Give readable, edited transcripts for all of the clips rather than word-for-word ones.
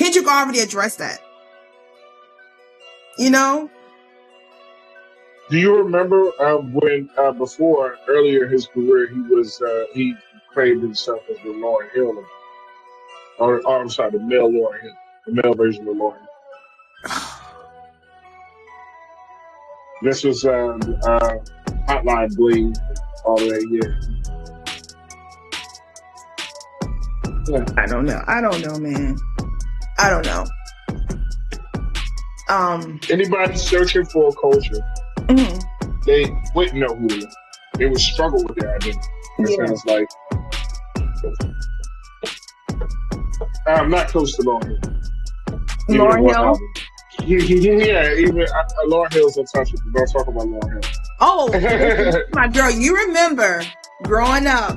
Kendrick already addressed that. You know? Do you remember when before earlier in his career he claimed himself as the Lauryn Hill, or I'm sorry, the male Lauryn Hill, the male version of Lauryn Hill. This was Hotline Bling, all that, yeah. I don't know, man. I don't know. Anybody searching for a culture, they wouldn't know who they are. They would struggle with their identity. It sounds like I'm not close to Lauryn Hill. Lauryn Hill? Yeah, even Lauryn Hill's untouchable. Don't talk about Lauryn Hill. Oh, my girl, you remember growing up,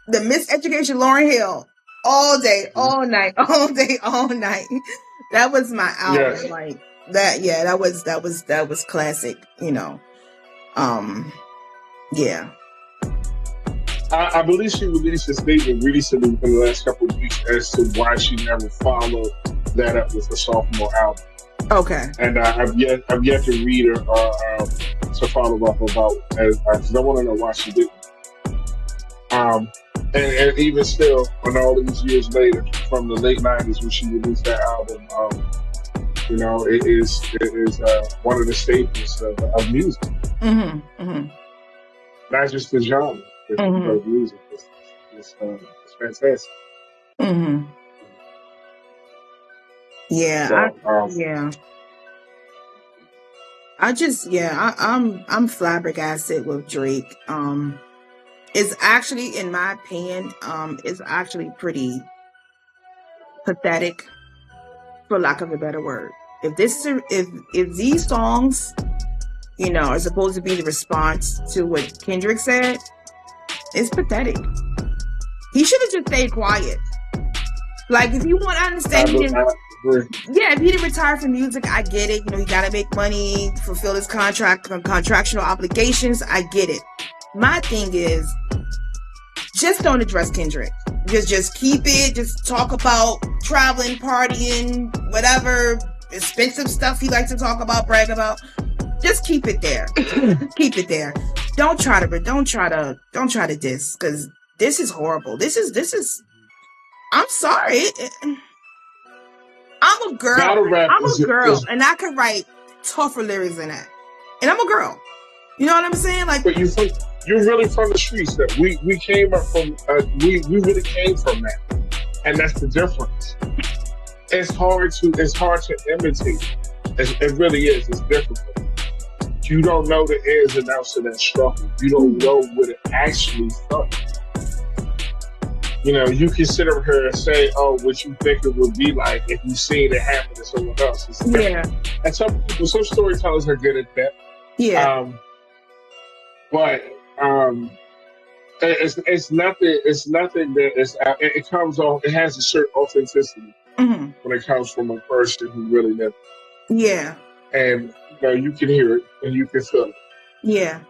the miseducation Lauryn Hill, all day, all night, all day, all night. That was my album. Yes. Like that. Yeah, that was classic. You know. Yeah. I believe she released a statement recently in the last couple of weeks as to why she never followed that up with a sophomore album. Okay. And I've yet to read her to follow up about, because I want to know why she didn't. And even still, on all these years later, from the late '90s when she released that album, you know, it is one of the staples of music. Not just the genre, but music. It's fantastic. Yeah, So, I'm flabbergasted with Drake. It's actually, in my opinion, it's actually pretty pathetic, for lack of a better word. If these songs, you know, are supposed to be the response to what Kendrick said, it's pathetic. He should have just stayed quiet. Like, if you want to understand, if he didn't retire from music, I get it. You know, he got to make money, fulfill his contractual obligations. I get it. My thing is, just don't address Kendrick. Just keep it. Just talk about traveling, partying, whatever expensive stuff he likes to talk about, brag about. Just keep it there. Keep it there. Don't try to diss, because this is horrible. This is. I'm sorry. I'm a girl, and I can write tougher lyrics than that. And I'm a girl. You know what I'm saying? Like, but you're really from the streets. That we came up from. We really came from that, and that's the difference. It's hard to imitate. It really is. It's difficult. You don't know the ins and outs of that struggle. You don't know what it actually felt. You know, you can sit over here and say, "Oh, what you think it would be like if you seen it happen to someone else." And some storytellers are good at that. Yeah. But it's nothing. It's nothing that is. It comes on. It has a certain authenticity when it comes from a person who really lived. Yeah. And you know, you can hear it and you can feel it. Yeah.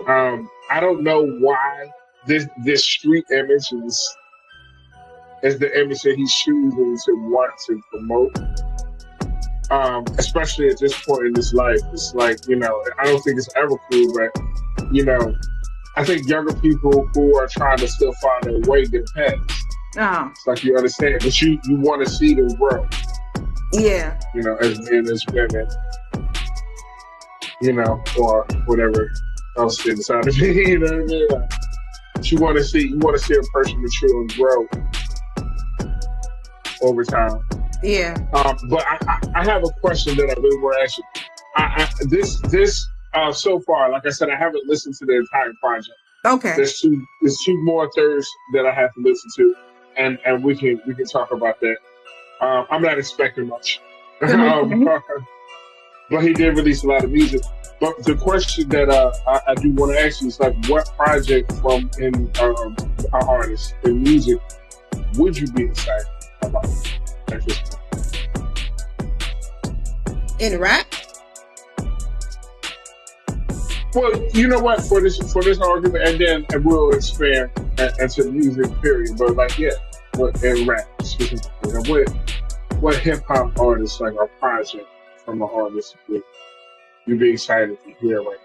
I don't know why this street image is the image that he's choosing to want to promote. Especially at this point in his life, it's like, you know, I don't think it's ever cool, but you know, I think younger people who are trying to still find their way get past. It's like, you understand, but you want to see them grow. Yeah. You know, as men, as women, you know, or whatever else they decide to be. You know what I mean? But you want to see a person mature and grow over time. Yeah. But I have a question that I really want to ask you. This so far, like I said, I haven't listened to the entire project. Okay. There's two more thirds that I have to listen to, and we can talk about that. I'm not expecting much, but he did release a lot of music. But the question that I do want to ask you is, like, what project from an artist in music would you be excited about at this point? In rap? Well, you know what? For this argument, and then we'll expand into music. Period. But like, yeah. in rap specifically? And what hip hop artists like a project from an artist would you be excited to hear right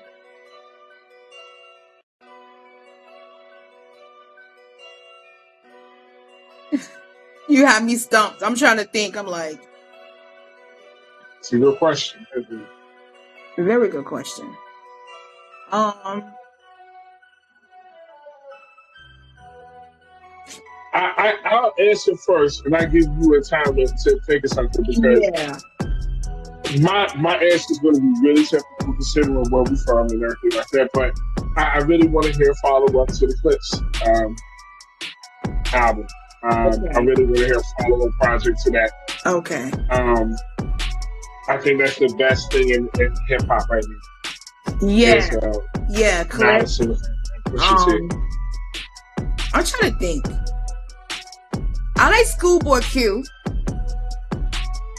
You have me stumped. I'm trying to think. I'm like, now? It's a good question. very good question. Um, I'll answer first, and I give you a time to think of something because yeah. my answer is going to be really typical considering where we're from and everything like that. But I really want to hear follow up to the Clips album. I Okay. really want to hear follow up project to that. Okay. Um, I think that's the best thing in hip hop right now is Yeah. Yeah. Clip. Madison and Pusha T. Um, I'm trying to think. I like Schoolboy Q.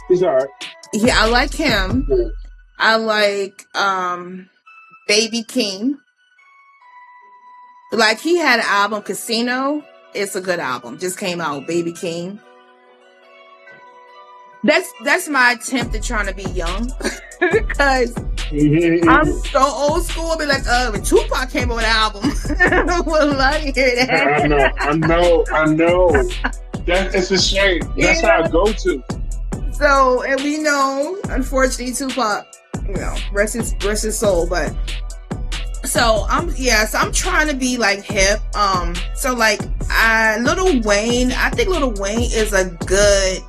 He's alright. Yeah, I like him. Yeah. I like Baby King. Like he had an album Casino. It's a good album. Just came out, Baby King. That's my attempt at trying to be young. Because I'm so old school. I'll be like, when Tupac came out with an album. I would love to hear that. I know. It's a shame. That's Yeah. our go-to. So, and we know, unfortunately, Tupac, rest his soul. But so I'm trying to be like hip. So like Lil Wayne, I think Lil Wayne is a good.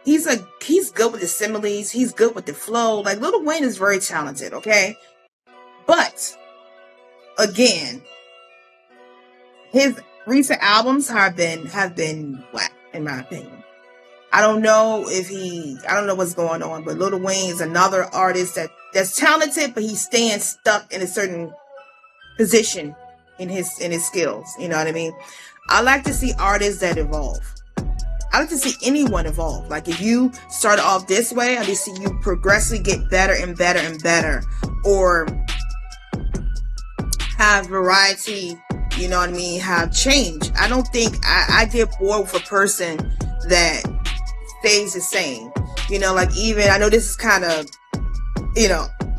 He's good with the similes. He's good with the flow. Like Lil Wayne is very talented. Okay, but again, his recent albums have been whack in my opinion. I don't know what's going on, but Lil Wayne is another artist that's talented, but he's staying stuck in a certain position in his skills. You know what I mean? I like to see artists that evolve. I like to see anyone evolve. Like if you start off this way, I like to see you progressively get better and better and better, or have variety. You know what I mean? Have change. I don't think I get bored with a person that stays the same. You know, like even I know this is kind of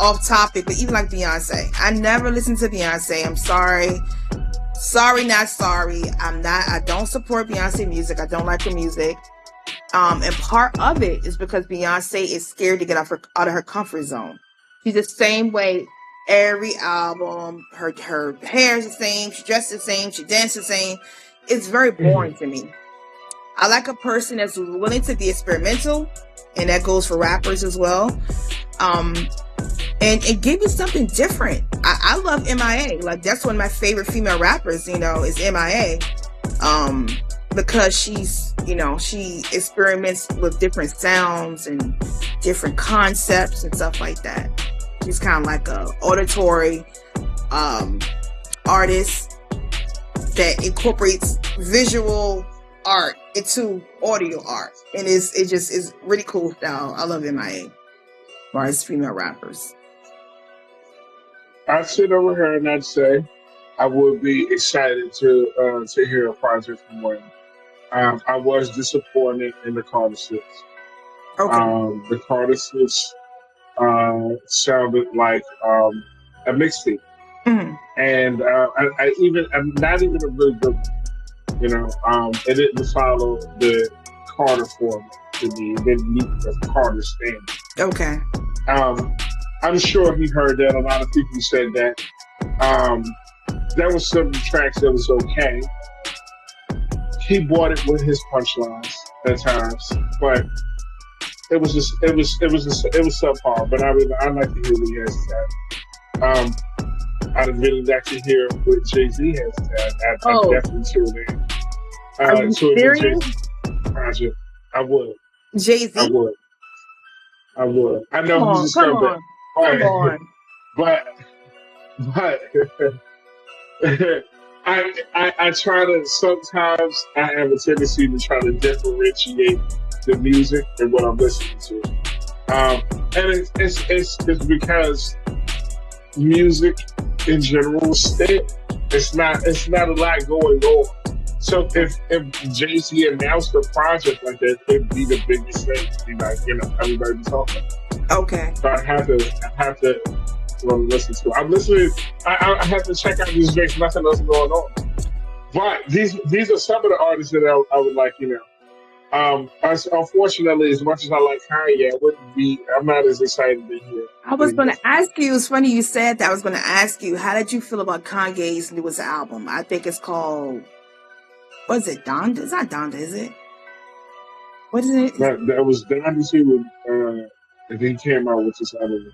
off topic, but even like Beyonce, I never listened to Beyonce. I'm sorry. Sorry, not sorry. I don't support Beyonce music. I don't like her music. And part of it is because Beyonce is scared to get out of her comfort zone. She's the same way every album. Her hair is the same. She dresses the same. She dances the same. It's very boring to me. I like a person that's willing to be experimental, and that goes for rappers as well. And give you something different. I love MIA. Like that's one of my favorite female rappers, is MIA. Because she experiments with different sounds and different concepts and stuff like that. She's kind of like a auditory artist that incorporates visual art into audio art, and it just is really cool style. I love MIA as far as female rappers. I'd sit over here and I'd say I would be excited to hear a project from Wayne. I was disappointed in the Carter Six. Okay. The Carter Six sounded like a mixtape, Mhm. and I'm not even a really good one. It didn't follow the Carter format to me. It didn't meet the Carter standard. Okay. I'm sure he heard that. A lot of people said that. There was some tracks that was okay. He bought it with his punchlines at times, but it was subpar. But I like to hear what he has to say. I'd really like to hear what Jay-Z has to say. I definitely tuned in. Are you To the serious? Jay-Z project. I would. Jay-Z? I would. I would. I know Come he's on, a come scumbag. on, come on. But I try to sometimes I have a tendency to try to differentiate the music and what I'm listening to, and it's because music in general is stale. It's not a lot going on. So if Jay-Z announced a project like that, it'd be the biggest thing. Be like, everybody be talking. Okay. So I have to listen to it. I'm listening. I have to check out these drinks. Nothing else going on. But these are some of the artists that I would like. Unfortunately, as much as I like Kanye, I wouldn't be. I'm not as excited to hear. I was going to ask you, it's funny you said that. I was going to ask you, how did you feel about Kanye's newest album? I think it's called, what is it, Donda? It's not Donda, is it? What is it? That was Donda with, and he came out with this album.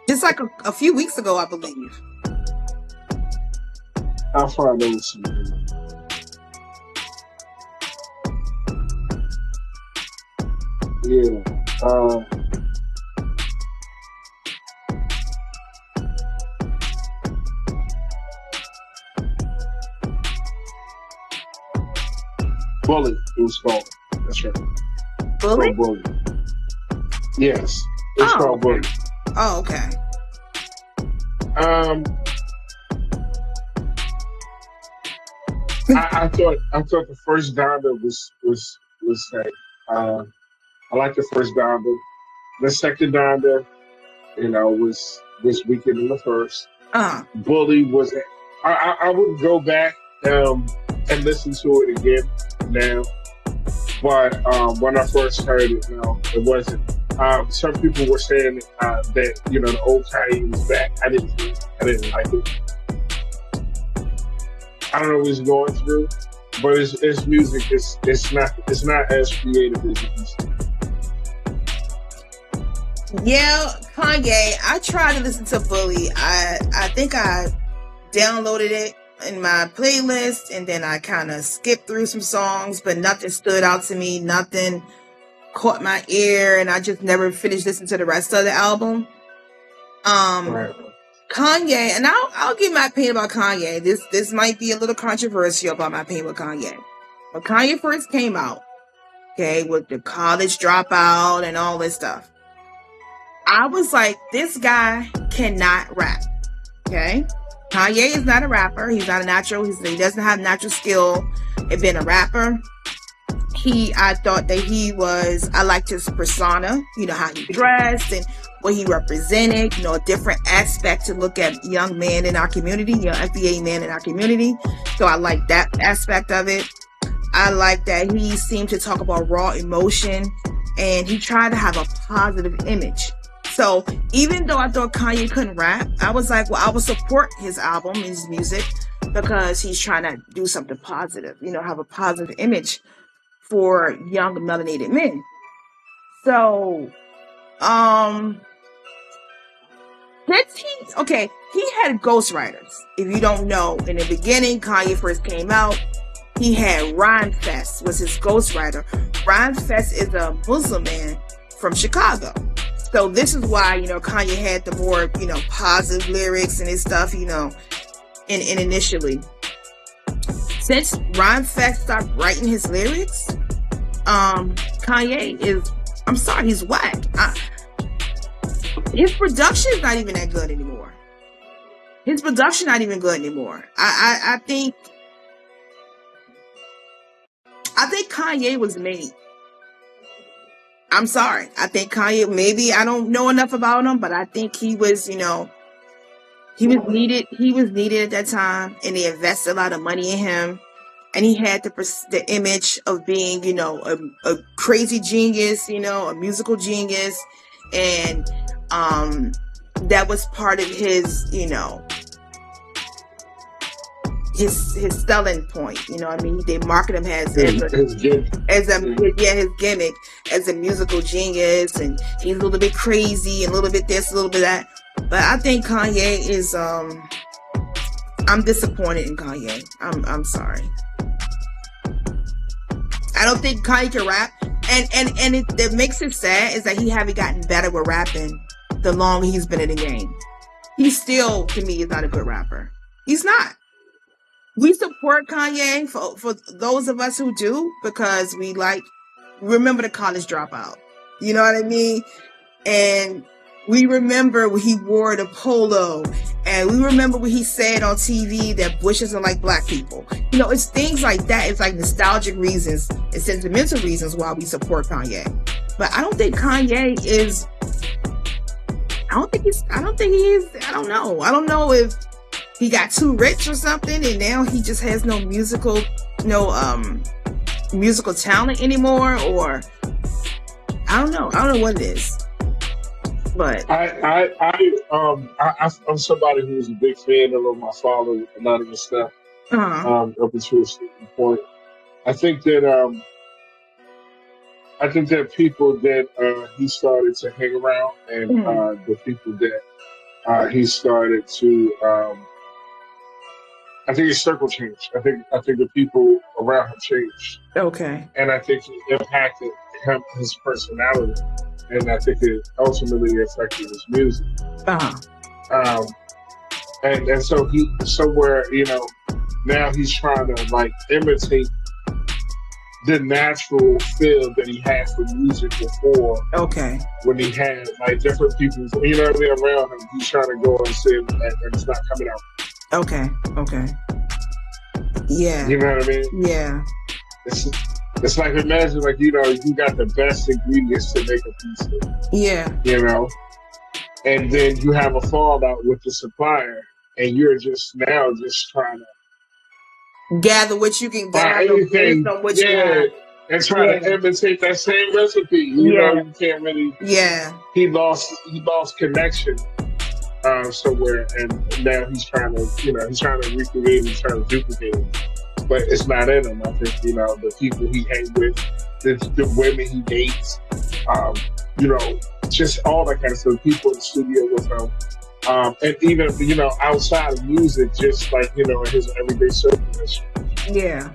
Just like a few weeks ago, I believe. I'll find out something. Yeah. Bully, it was called. That's right. Bully? Bully. Yes. It's called Bully. Oh, okay. I thought the first Donda was like I like the first Donda. The second Donda, was weaker than the first. Bully was. I would go back and listen to it again now, but when I first heard it, it wasn't. Some people were saying that the old Kanye was back. I didn't like it. I don't know what he's going through, but his music it's not as creative as it used to be. Yeah, Kanye. I tried to listen to Bully. I think I downloaded it in my playlist, and then I kind of skipped through some songs, but nothing stood out to me. Nothing caught my ear, and I just never finished listening to the rest of the album. Right. Kanye, and I'll give my opinion about Kanye. This might be a little controversial about my opinion with Kanye. When Kanye first came out, okay, with the college dropout and all this stuff, I was like, this guy cannot rap. Okay? Kanye is not a rapper. He's not a natural. He doesn't have natural skill at being a rapper. I thought that I liked his persona, how he dressed and what he represented, a different aspect to look at young men in our community, FBA men in our community. So I like that aspect of it. I like that he seemed to talk about raw emotion, and he tried to have a positive image. So even though I thought Kanye couldn't rap, I was like, well, I will support his album, his music, because he's trying to do something positive, have a positive image for young melanated men. So, he had ghostwriters. If you don't know, in the beginning, Kanye first came out, he had Rhyme Fest was his ghostwriter. Rhyme Fest is a Muslim man from Chicago. So this is why, Kanye had the more, positive lyrics and his stuff, and initially. Since Rhyme Fest stopped writing his lyrics, Kanye he's whack. His production is not even that good anymore. I think Kanye was made. I'm sorry. I think Kanye, maybe I don't know enough about him, but I think he was, he was needed. He was needed at that time, and they invested a lot of money in him. And he had the image of being, a crazy genius, a musical genius. And that was part of his, his selling point. They market him as his gimmick as a musical genius, and he's a little bit crazy and a little bit this, a little bit that. But I think Kanye is I'm disappointed in Kanye. I'm sorry. I don't think Kanye can rap, and it makes it sad is that he haven't gotten better with rapping the longer he's been in the game. He still, to me, is not a good rapper. He's not. We support Kanye for those of us who do, because we remember the college dropout. You know what I mean? And we remember when he wore the polo And we remember what he said on TV that Bush doesn't like black people. It's things like that. It's like nostalgic reasons and sentimental reasons why we support Kanye. But I don't think Kanye is. I don't think he is. I don't know. I don't know if he got too rich or something, and now he just has no musical talent anymore, or I don't know. I don't know what it is. But I'm somebody who's a big fan of my father, a lot of his stuff, up until a certain point. I think that people that he started to hang around, and the people that he started to, I think his circle changed. I think the people around him changed. Okay. And I think it impacted his personality, and I think it ultimately affected his music. And so he somewhere, now he's trying to like imitate the natural feel that he had for music before. Okay. When he had like different people, around him, he's trying to go and sing, and it's not coming out. Okay. Yeah. You know what I mean? Yeah. It's like, imagine, like, you got the best ingredients to make a pizza. Yeah. And then you have a fallout with the supplier, and you're just trying to gather what you can gather anything, based on what you have. And try to imitate that same recipe. You can't really. Yeah. He lost connection somewhere, and now he's trying to recreate and trying to duplicate it. But it's not in him. I think, the people he hangs with, the women he dates, just all that kind of stuff. People in the studio with him. And even, outside of music, just like, in his everyday circumstances. Yeah.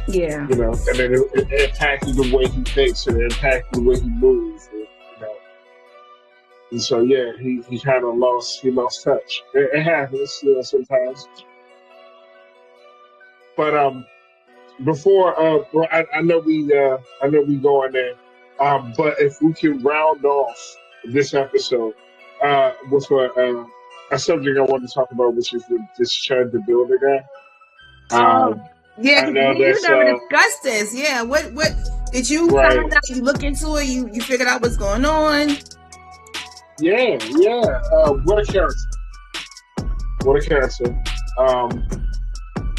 And then it impacted the way he thinks, and it impacted the way he moves. And so, yeah, he kind of lost touch. It happens, sometimes. But before, I know we going there. But if we can round off this episode with a subject I want to talk about, which is this Chud the Builder guy. Yeah, you never discussed this. Yeah, what did you find out? You look into it. You figured out what's going on. Yeah. What a character.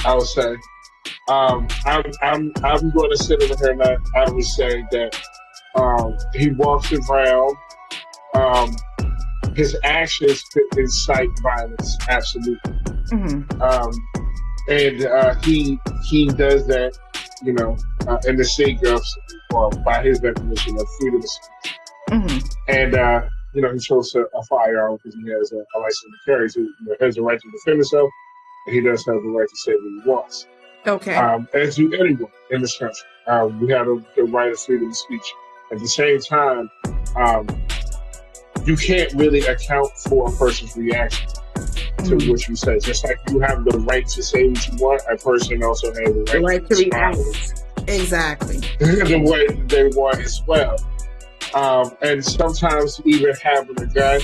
I would say. I'm going to sit over here and I would say that he walks around. His actions incite violence, absolutely. And he does that, in the sake of, or by his definition of freedom of speech. And he chose a firearm because he has a license to carry, so he has a right to defend himself, and he does have the right to say what he wants. Okay. As do anyone in this country. We have the right of freedom of speech. At the same time, you can't really account for a person's reaction to what you say. Just like you have the right to say what you want, a person also has the right to react. Exactly. The way that they want as well. And sometimes even having a gun,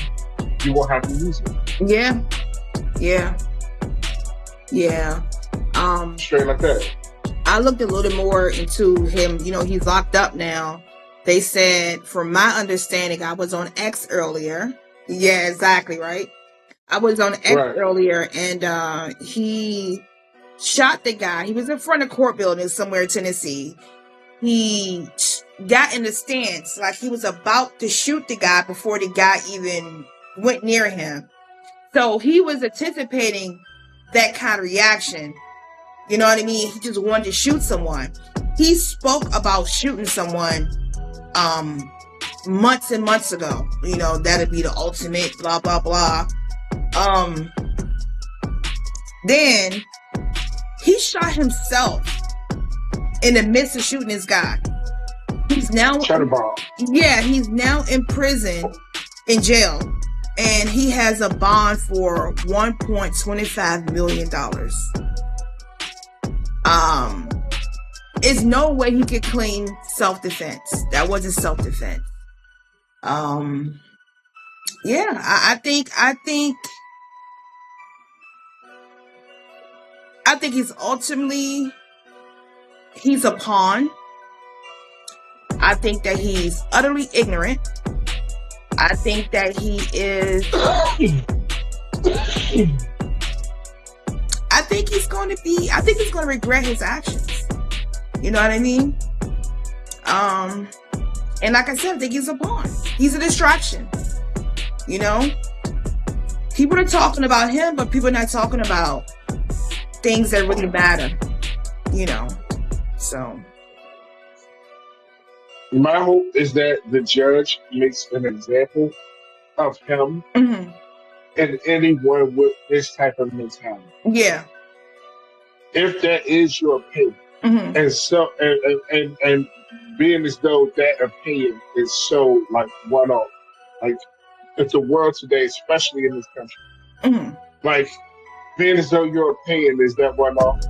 you won't have to use it. Yeah. Straight like that. I looked a little more into him. He's locked up now. They said, from my understanding, I was on X earlier. Yeah, exactly, right? I was on X earlier, and he shot the guy. He was in front of court building somewhere in Tennessee. He got in the stance like he was about to shoot the guy before the guy even went near him. So he was anticipating that kind of reaction. You know what I mean? He just wanted to shoot someone. He spoke about shooting someone months and months ago. That'd be the ultimate blah blah blah. Then he shot himself in the midst of shooting this guy. He's now he's now in prison, in jail, and he has a bond for $1.25 million. There's no way he could claim self-defense. That wasn't self-defense. I think I think he's ultimately he's a pawn. I think that he's utterly ignorant. I think that he is. I think he's going to be. I think he's going to regret his actions. You know what I mean? And like I said, I think he's a pawn. He's a distraction. You know, people are talking about him, but people are not talking about things that really matter. You know, so. My hope is that the judge makes an example of him Mm-hmm. and anyone with this type of mentality. Yeah. If that is your opinion, Mm-hmm. and so and being as though that opinion is so like one off, like if the world today, especially in this country, Mm-hmm. like being as though your opinion is that one off,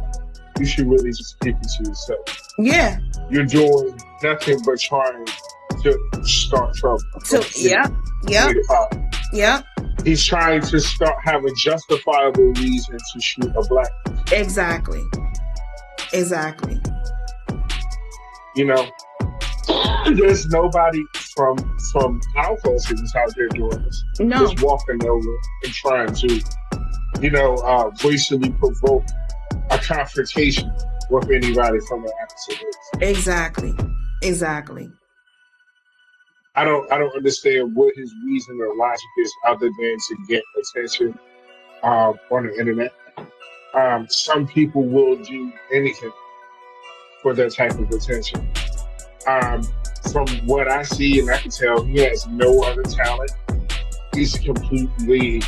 you should really just keep it to yourself. Yeah. You're doing nothing but trying to start trouble. So yeah. He's trying to have a justifiable reason to shoot a black person. Exactly. You know, there's nobody from our folks who's out there doing this. No. Just walking over and trying to, racially provoke a confrontation with anybody from the opposite race. Exactly. I don't understand what his reason or logic is other than to get attention on the internet. Some people will do anything for that type of attention. From what I see and I can tell, he has no other talent. He's completely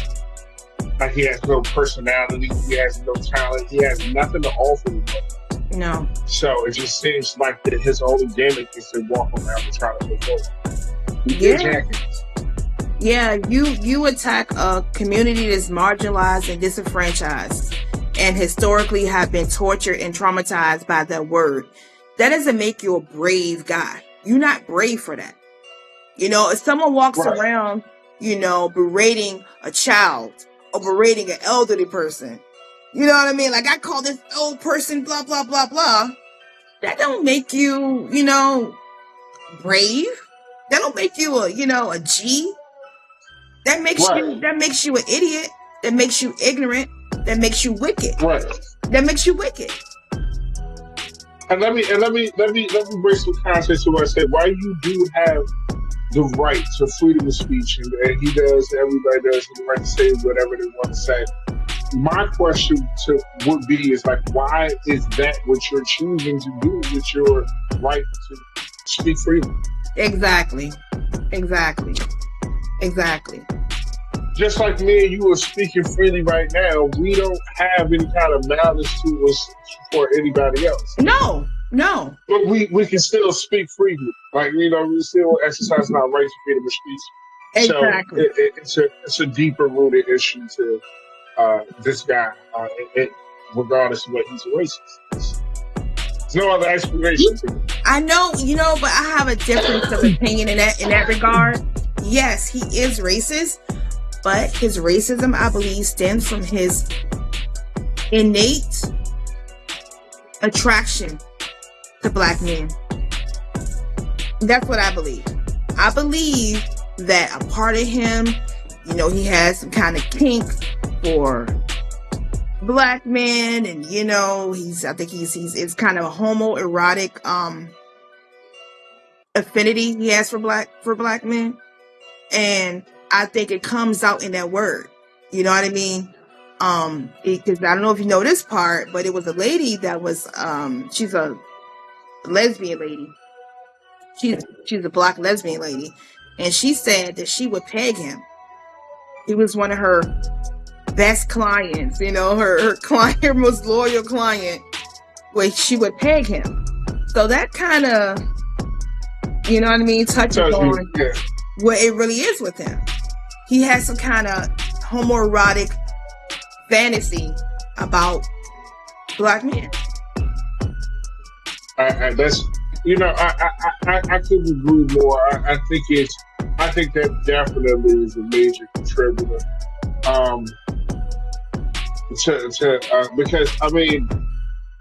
like he has no personality. He has no talent. He has nothing to offer the world. No. So it just seems like that his only gimmick is to walk around and try to perform. Yeah, you attack a community that's marginalized and disenfranchised and historically have been tortured and traumatized by that word. That doesn't make you a brave guy. You're not brave for that. You know, if someone walks around, berating a child or berating an elderly person, you know what I mean? Like, I call this old person blah, blah, blah, blah. That don't make you, brave. That don't make you a G. That makes you an idiot. That makes you ignorant. That makes you wicked. Right. That makes you wicked. And let me bring some context to what I said. Why you do have the right to freedom of speech, and he does, everybody does have the right to say whatever they want to say. My question would be is like, why is that what you're choosing to do with your right to speak freely? Exactly. Just like me and you are speaking freely right now, we don't have any kind of malice to us for anybody else. No. But we can still speak freely. Like, we still exercise our right to freedom of speech. Exactly. So it's a deeper rooted issue to this guy, regardless of what he's a racist. There's no other explanation to it. I know, but I have a difference of opinion in that regard. Yes, he is racist, but his racism, I believe, stems from his innate attraction to black men. That's what I believe. I believe that a part of him, he has some kind of kink for black men, and I think it's kind of a homoerotic affinity he has for black men, and I think it comes out in that word. You know what I mean? Because I don't know if you know this part, but it was a lady that was she's a lesbian lady. She's a black lesbian lady, and she said that she would peg him. He was one of her best clients, her client, her most loyal client, where she would peg him. So that kind of, touches on what it really is with him. He has some kind of homoerotic fantasy about black men. That's I couldn't agree more. I think that definitely is a major contributor. because I mean,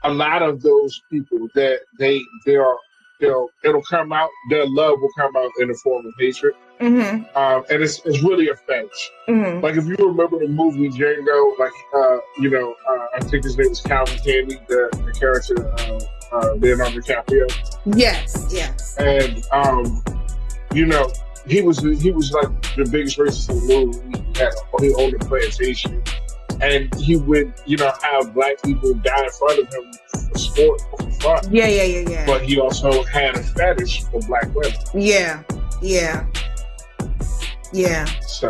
a lot of those people that they are, it'll come out, their love will come out in the form of hatred. Mm-hmm. And it's really a fetish. Mm-hmm. Like if you remember the movie Django, like I think his name was Calvin Candy, the character Leonardo DiCaprio, Yes, yes. and you know he was like the biggest racist in the movie. He owned a plantation, and he would have black people die in front of him for sport or for fun. Yeah, yeah, yeah, yeah. But he also had a fetish for black women. Yeah, yeah, yeah, So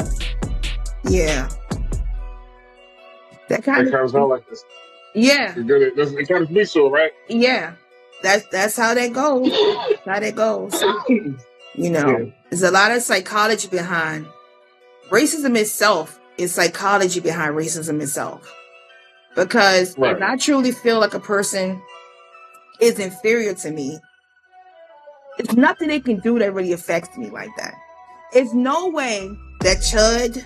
yeah. That kind it comes out like this. Yeah, It kind of me so, right? yeah. That's how that goes. That's how that goes. Yeah. There's a lot of psychology behind racism itself. Is psychology behind racism itself. Because if I truly feel like a person is inferior to me, it's nothing they can do that really affects me like that. It's no way that Chud,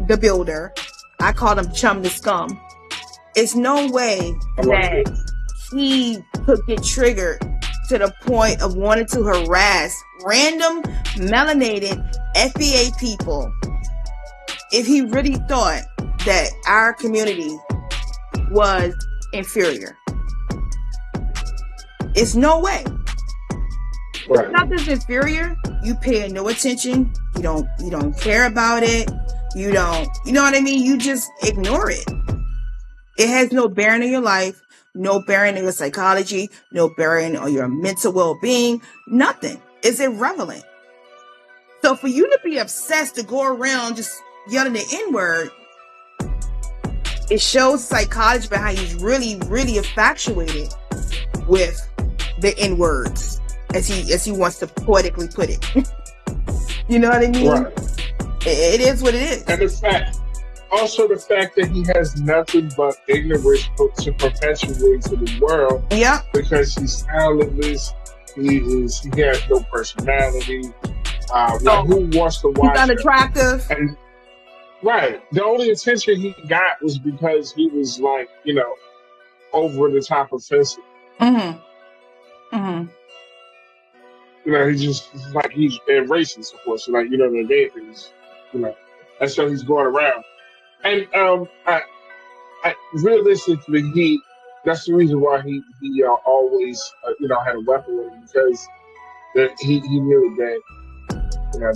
the builder, I call him Chum the Scum, it's no way that he could get triggered to the point of wanting to harass random melanated FBA people if he really thought that our community was inferior. It's no way. Right. If something's inferior, you pay no attention. You don't care about it. You know what I mean? You just ignore it. It has no bearing on your life, no bearing on your psychology, no bearing on your mental well-being, nothing. It's irrelevant. So for you to be obsessed to go around just yelling the N-word, it shows psychology behind he's really, really infatuated with the N-words, as he wants to poetically put it. You know what I mean? Right. It is what it is. And the fact that he has nothing but ignorance to perpetuate to the world. Yeah. Because he's talentless. He has no personality. Who wants to watch? He's unattractive. And right. The only attention he got was because he was like, over the top offensive. Mm-hmm. Mm-hmm. He's racist, of course. The main thing is, that's how he's going around. And I realistically, that's the reason why he always had a weapon with him, because he knew that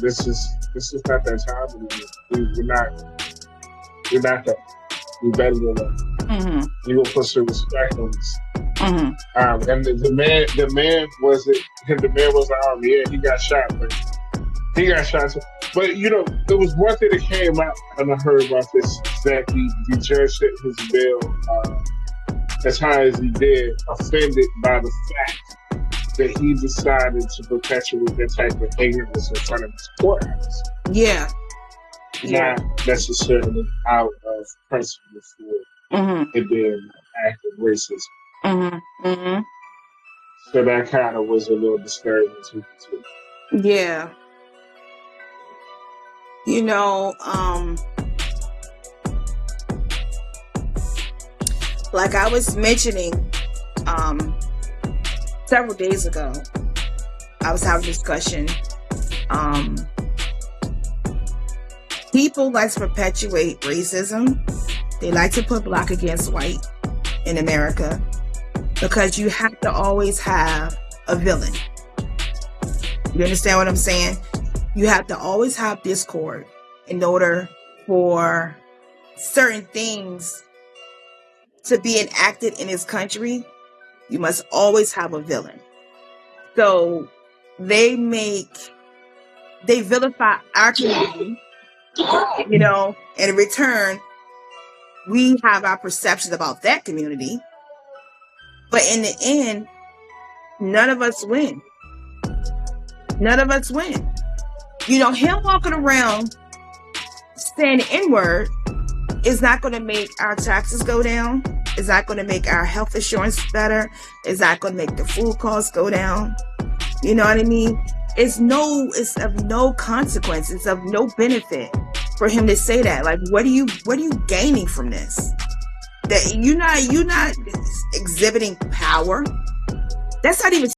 this is not that time anymore. We're not that. We're better than that. Mm-hmm. You will put some respect on this. Mm-hmm. And the man wasn't the army. Yeah, he got shot, but he got shot. But there was one thing that came out, and I heard about this, that the judge set his bail as high as he did, offended by the fact that he decided to perpetuate that type of ignorance in front of his courthouse. Yeah. Not necessarily out of principle for it being an act of racism. Mm-hmm. Mm-hmm. So that kind of was a little disturbing too. Yeah. Like I was mentioning several days ago, I was having a discussion. People like to perpetuate racism. They like to put black against white in America because you have to always have a villain. You understand what I'm saying? You have to always have discord in order for certain things to be enacted in this country. You must always have a villain. So they vilify our community, and in return, we have our perceptions about that community. But in the end, none of us win. None of us win. Him walking around saying the N-word is not going to make our taxes go down. It's not going to make our health insurance better. It's not going to make the food costs go down. You know what I mean? It's of no consequence. It's of no benefit for him to say that. Like, what are you gaining from this? That you're not exhibiting power. That's not even